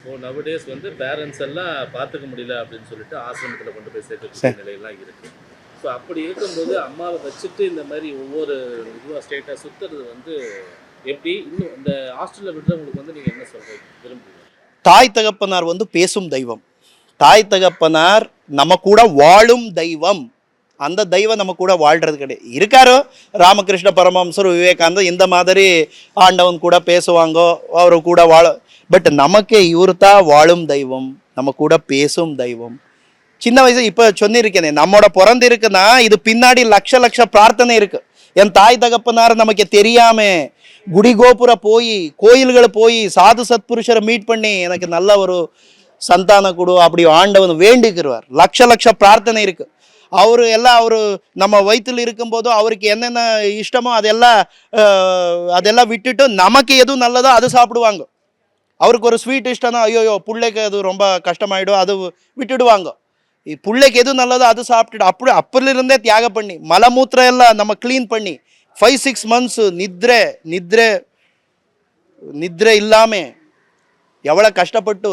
இப்போ நவடேஸ் வந்து பேரண்ட்ஸ் எல்லாம் பார்த்துக்க முடியல அப்படின்னு சொல்லிட்டு ஆசிரமத்தில் கொண்டு போய் சேர்க்கக்கூடிய நிலையெல்லாம் இருக்குது. ஸோ அப்படி இருக்கும்போது அம்மாவை வச்சுட்டு இந்த மாதிரி ஒவ்வொரு இதுவாக ஸ்டேட்டாக சுற்றுறது வந்து எப்படி இன்னும் இந்த ஹாஸ்டலில் விடுறவங்களுக்கு வந்து நீங்கள் என்ன சொல்கிறீங்க விரும்புவீங்க? தாய் தகப்பனார் வந்து பேசும் தெய்வம். தாய் தகப்பனார் நம்ம கூட வாழும் தெய்வம். அந்த தெய்வம் நம்ம கூட வாழ்றது கிடையாது. இருக்காரோ ராமகிருஷ்ண பரமஹம்சர், விவேகானந்தர் இந்த மாதிரி ஆண்டவன் கூட பேசுவாங்கோ, அவரு கூட வாழ. பட் நமக்கு இவரு தான் வாழும் தெய்வம், நம்ம கூட பேசும் தெய்வம். சின்ன வயசு இப்போ சொன்னிருக்கேனே, நம்மோட பிறந்திருக்குன்னா இது பின்னாடி லட்ச லட்ச பிரார்த்தனை இருக்கு. என் தாய் தகப்பனார் நமக்கு தெரியாம குடி கோபுர போய் கோயில்களை போய் சாது சத்புருஷரை மீட் பண்ணி எனக்கு நல்ல ஒரு சந்தானம் கொடு அப்படி ஆண்டவன் வேண்டிக்கிறார். லட்ச லட்ச பிரார்த்தனை இருக்கு. அவரு நம்ம வயிற்றுல இருக்கும்போதும் அவருக்கு என்னென்ன இஷ்டமோ அதெல்லாம் விட்டுட்டு நமக்கு எதுவும் நல்லதோ அது சாப்பிடுவாங்க. அவருக்கு ஒரு ஸ்வீட் இஷ்டம்னா ஐயோ பிள்ளைக்கு அது ரொம்ப கஷ்டமாயிடும், அது விட்டுடுவாங்க. பிள்ளைக்கு எது நல்லதோ அது சாப்பிட்டுட்டு அப்பலிருந்தே தியாகம் பண்ணி மலமூத்திரம் எல்லாம் நம்ம க்ளீன் பண்ணி 5-6 months நித்ரை இல்லாம எவ்வளோ கஷ்டப்பட்டு